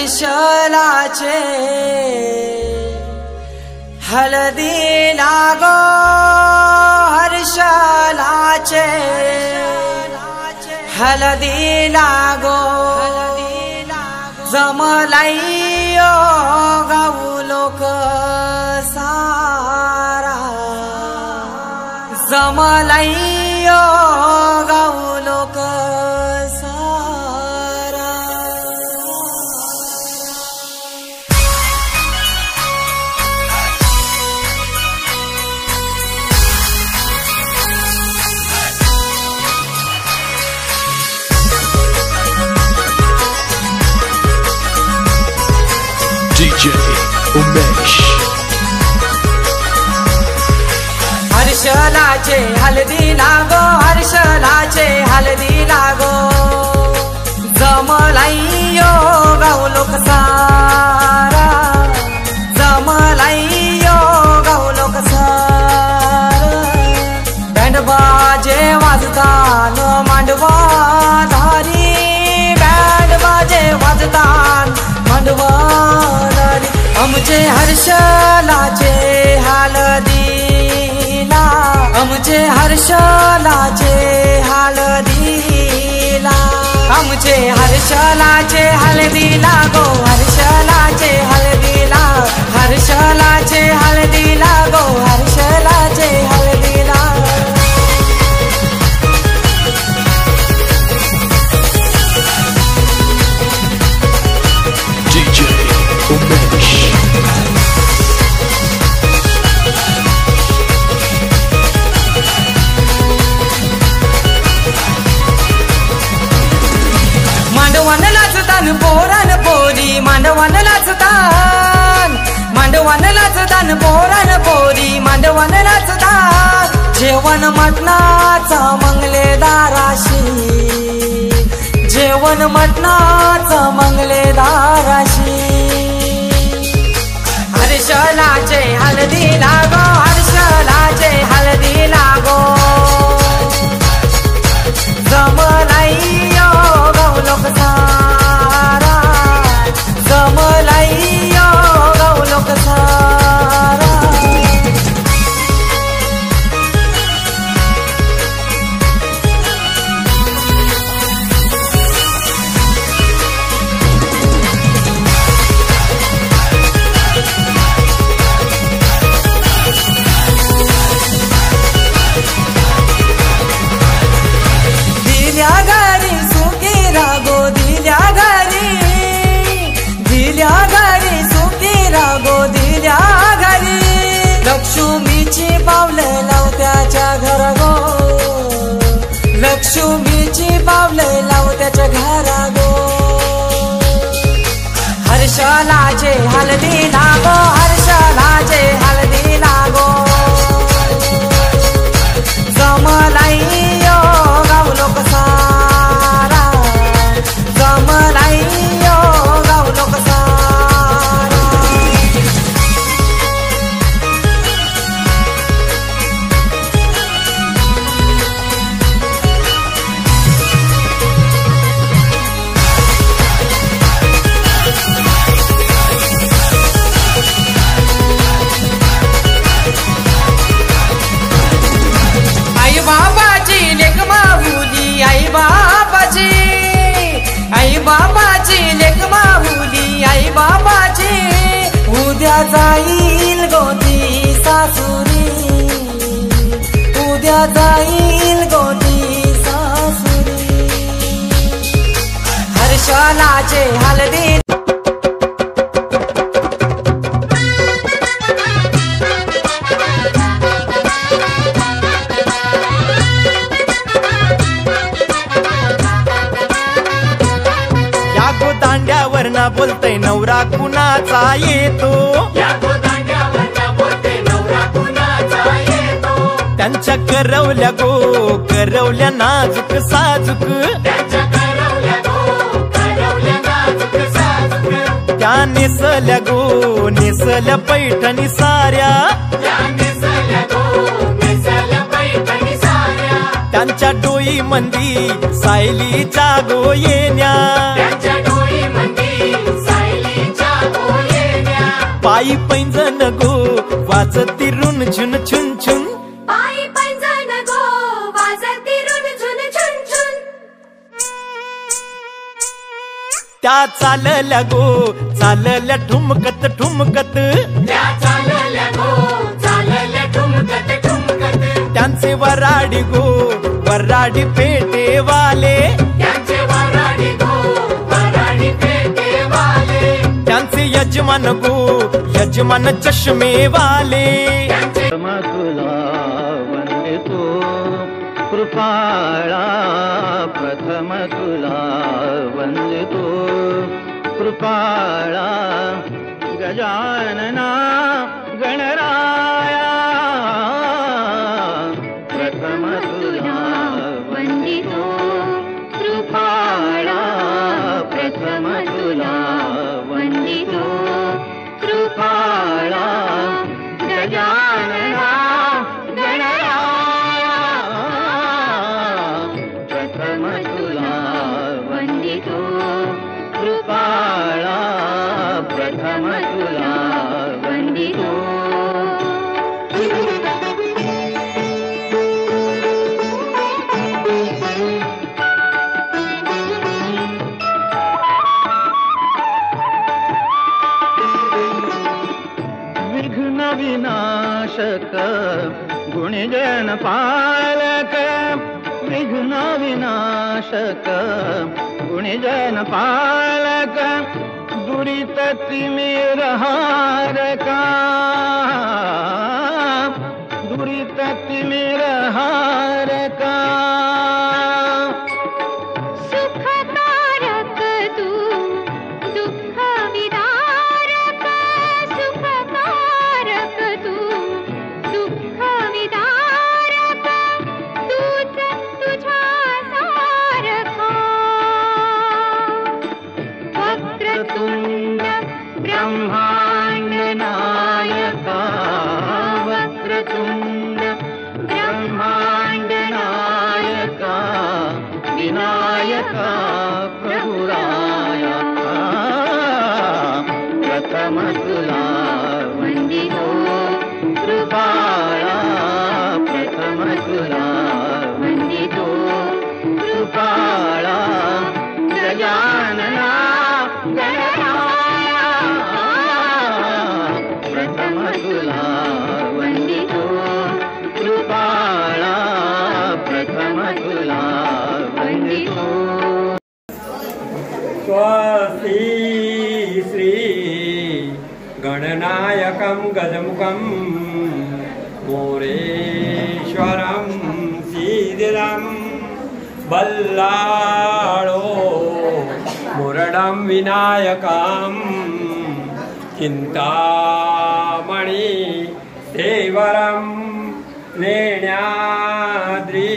हर्षलाचे हलदी लागो हर्षलाचे हलदी लागो जमलाइयो गाऊ लोक सारा जमलाइयो गाऊ लोक DJ उमेश। हर्षलाचे हलदी लागो हर्षलाचे हलदी लागो जमलाइयो गाऊ लोक सारा जमलाइयो गाऊ लोक सारा बँड बाजे वाजतान मांडवा धारी बँड बाजे वाजतान मांडवा आमचे हर्षलाचे हलदीला आमचे हर्षलाचे हलदीला आमचे हर्षलाचे हलदीला गो हर्षलाचे हलदीला हर्षलाचे हलदीला गो हर्षलाचे हलदीला DJ उमेश। मांडवान नाचतान पोरान पोरी मांडवान नाचतान मांडवान नाचतान पोरान पोरी मांडवान नाचतान जेवण मटणाचा मंगलेदाराशी जेवण मटणाचा मंगलेदाराशी हर्षलाचे हलदी लागो हर्षलाचे हलदी लागो जमलाइयो गाऊ लोक सारा जमलाइयो गाऊ लोक सारा लक्ष्मीची पावले लावत्याच्या घर गो लक्ष्मीची पावले लावत्याच्या घरा गो हर्षलाचे हलदी लागो हर्षलाचे हलदी लागो जमलाइयो गाऊ लोक सारा जमलाइयो गाऊ लोक सारा जाईल गोती सासुरी, उद्या जाईल गोती सासुरी. हर्षलाचे हलदी दांड्यावरना बोलतय नवरा कुणाचा येतो, त्यांच्या करवल्या गो करवल्या नाजूक साजूक, त्या नेसल्या गो नेसल्या पैठणी साऱ्या, त्यांच्या डोई मंदी सायलीच्या गो येण्या, पायी पैंजण गो वाजती रुन झुन छुन छुन, पायी पैंजण गो वाजती रुन झुन छुन छुन. त्या चालल्या गो चालल्या ठुमकत ठुमकत, त्या चालल्या गो चालल्या ठुमकत ठुमकत, त्यांचे वराडी गो वराडी पेटेवाले, त्यांचे वराडी गो वराडी पेटेवाले, त्यांचे यजमान गो यजमान चष्मेवाले. तुला वंदितो कृपाळा, प्रथम तुला वंदितो कृपाळा, गजानना गणराया, प्रथम तुला वंदितो कृपाळा, प्रथम तुला वंदितो कृपाळा, गजानना गणराया, प्रथम तुला वंदितो कृपाळा, प्रथम तुला वंदितो. विघ्न विनाशक गुणजन पालक, विघ्न विनाशक गुणजन पालक, दुरित तिमिर हारका, दुरित तिमिर हारका. सुखकारक तू दुःख विदारक, सुखकारक तू दुःख विदारक, तूच तुझ्या सारखा. वक्रतुंड ब्रह्मांड नायका, वक्रतुंड ब्रह्मांड नायका, विनायका प्रभुरायका, प्रथम तुला वंदितो कृपाळा, प्रथम तुला वंदितो कृपाळा, गजानना गणराया, प्रथम तुला वंदितो कृपाळा, प्रथम तुला वंदितो. स्वस्ति श्री गणनायकं गजमुखं मोरेश्वरं सीदिरं बल्लाळो मुरडं विनायकं चिंतामणि देवरं लेण्याद्रि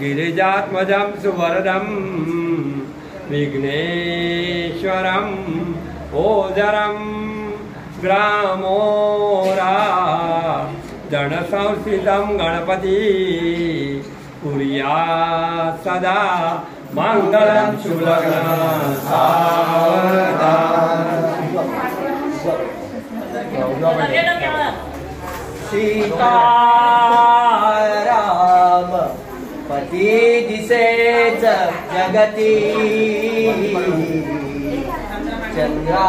गिरिजात्मजं सुवरदं विघ्नेश्वरं ओजरं ग्रामोरा जनसंस्थितं गणपति कुर्यात् सदा मंगलं शुभलग्नं सीताराम पती दिसे जगती चंद्रापती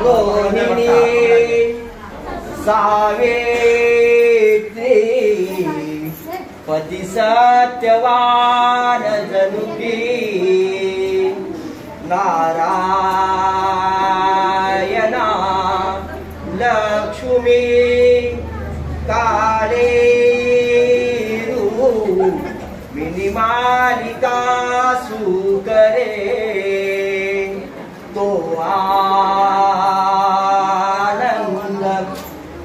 रोहिणी सावित्री पती सत्यवान जनुकी नारायणा लक्ष्मी काले मिनी मालिका सुकरे तो आनंद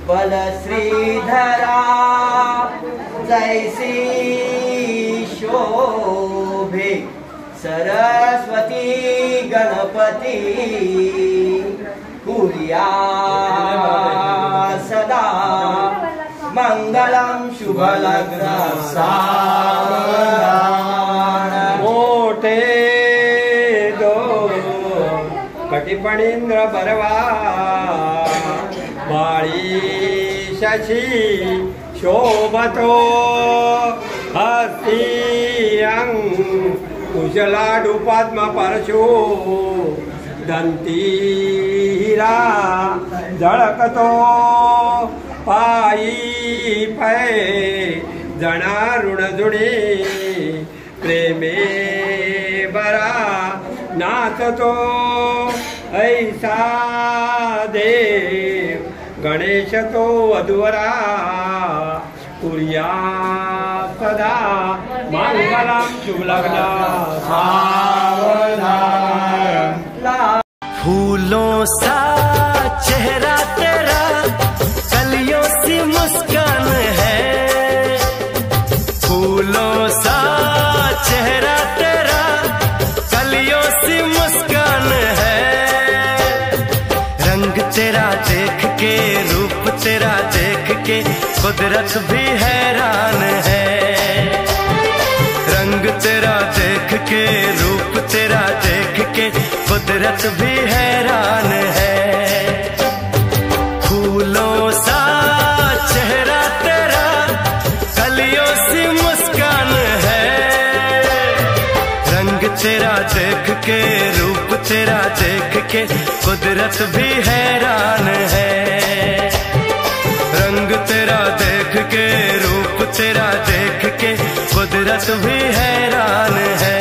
बल श्रीधरा जैसी शोभे सरस्वती गणपती कुर्या सदा मंगलम शुभ लग्न सावधान मोठे दो कटिपणींद्र बरवा बाळी शशी शोभतो हस्ती अंग कुशलाडू पद्म परशु दंतीरा झळकतो पायी पै जणा ऋणजुणी प्रेमे बरा नाचतो ऐसा देव गणेश तो वधुवरा कुर्या सदा मंगलम शुभ लग्न सावधान। फूलों सा चेहरा तेरा कलियों सी मुस्कान है, फूलों सा चेहरा तेरा कलियों सी मुस्कान है। रंग तेरा देख के रूप तेरा देख के कुदरत भी हैरान है। रंग तेरा देख के रूप तेरा देख के कुदरत भी हैरान है। फूलों सा चेहरा तेरा कलियों सी मुस्कान है। रंग तेरा देख के रूप तेरा देख के कुदरत भी हैरान है। रंग तेरा देख के रूप तेरा देख के कुदरत भी हैरान है।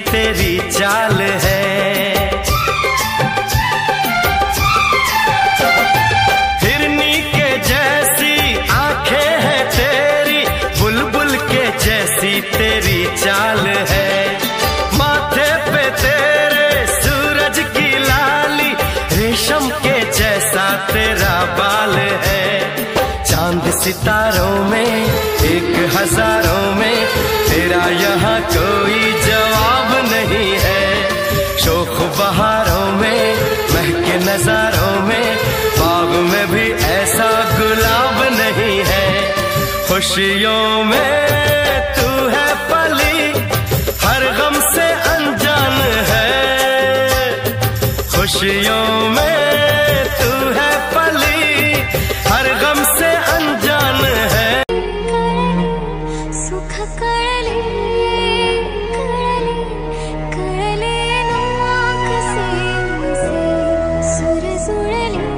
तेरी चाल है हिरनी के जैसी आंखें हैं तेरी, बुलबुल के जैसी तेरी चाल है। माथे पे तेरे सूरज की लाली, रेशम के जैसा तेरा बाल है। चांद सितारों में एक हजारों में तेरा यहाँ कोई जवाब नहीं है। शोख बहारों में महके नजारों में बाग में भी ऐसा गुलाब नहीं है। खुशियों में तू है पली, हर गम से अनजान है। खुशियों में तू है पली, हर गम से अनजान है। सुख कळले कळले नाक से सुर जुळले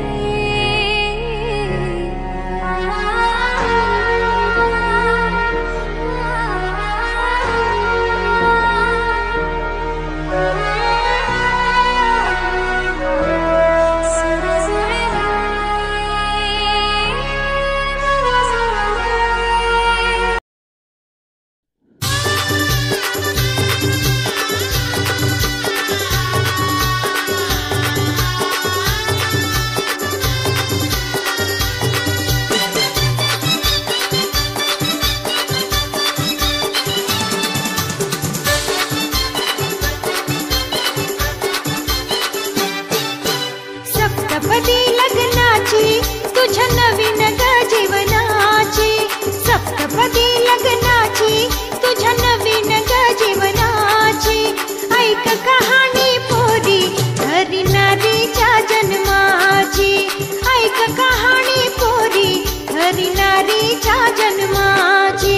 हरिनारीच्या जन्माची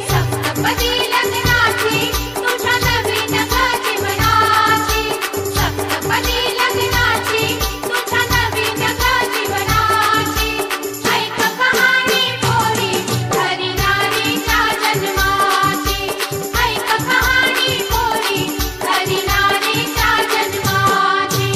सप्तपदी लग्नाची तुझ्या नवीन जीवनाची सप्तपदी लग्नाची तुझ्या नवीन जीवनाची ऐक कहाणी पोरी हरिनारीच्या जन्माची ऐक कहाणी पोरी हरिनारीच्या जन्माची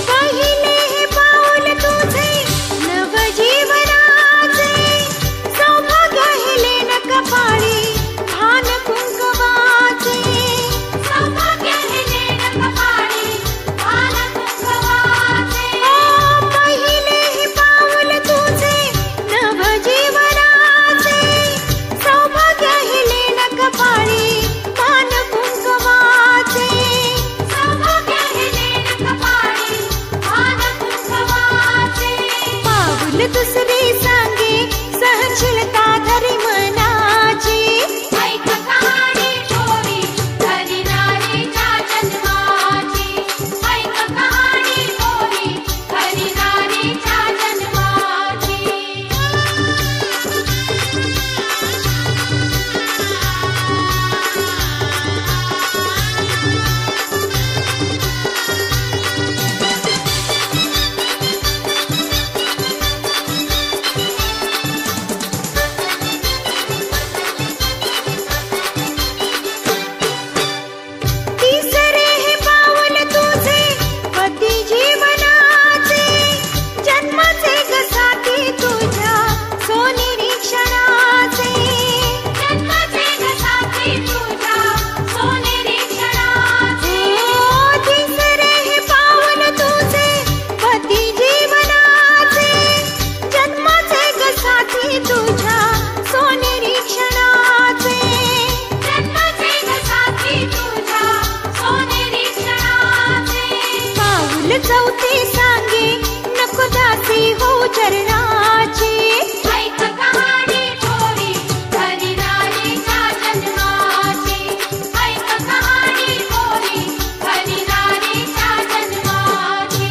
पहिले हे पाऊल तुझे नवजीवनाचे सौभाग्य हेले न कपाळी भान कुंकवाचे सौभाग्य हेले न कपाळी भान कुंकवाचे पहिले हे पाऊल तुझे नवजीवनाचे सौभाग्य हेले न कपाळी भान कुंकवाचे सौभाग्य हेले न कपाळी भान कुंकवाचे पाऊल दुसरे सांगे सहनशीलता धरी मनाची ऐक कहाणी पोरी हरिनारीच्या जन्माची ऐक कहाणी पोरी हरिनारीच्या जन्माची तिसरे हे पाऊल तुझे पती जीवनाचे जन्माचे गसाती तुझ्या सोनेरी क्षणाचे जन्माचे गसाती तुझ्या सोनेरी क्षणाचे तिसरे हे पाऊल तुझे पती जीवनाचे जन्माचे गसाती तुझ्या सोनेरी क्षणाचे जन्माचे गसाती तुझ्या सोनेरी क्षणाचे पाऊल चौथे सांगे नको दासी हो चरणाची ऐक कहाणी पोरी हरिनारीच्या जन्माची ऐक कहाणी पोरी हरिनारीच्या जन्माची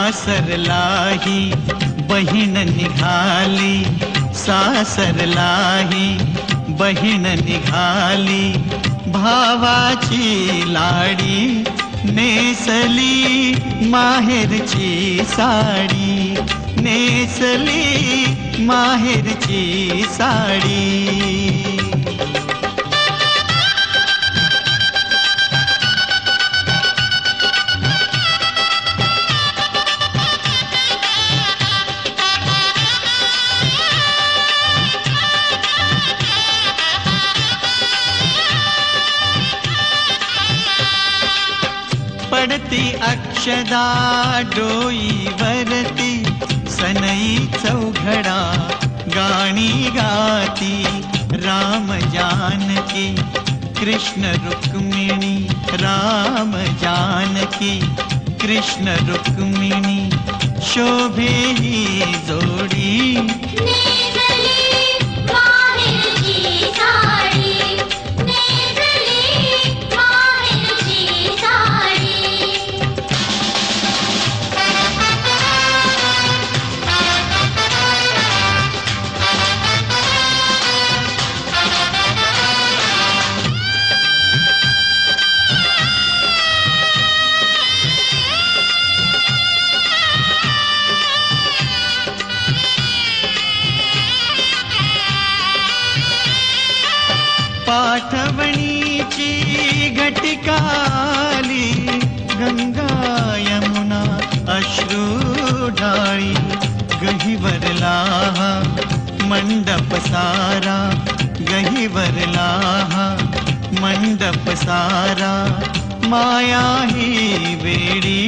सासरलाही बहीण निघाली, सासरलाही बहीण निघाली, भावाची लाडी नेसली माहेरची साडी, नेसली माहेरची साडी. पडती अक्षदा डोईवरती, सनई चौघडा गाणी गाती, राम जानकी कृष्ण रुक्मिणी, राम जानकी कृष्ण रुक्मिणी, शोभे ही जोडी नेसली माहेरची साडी, नेसली माहेरची साडी. पाठवणीची घटिकाली, गंगा यमुना अश्रू ढाळी, गहिवरला मंडप सारा, गहिवरला मंडप सारा, माया ही वेडी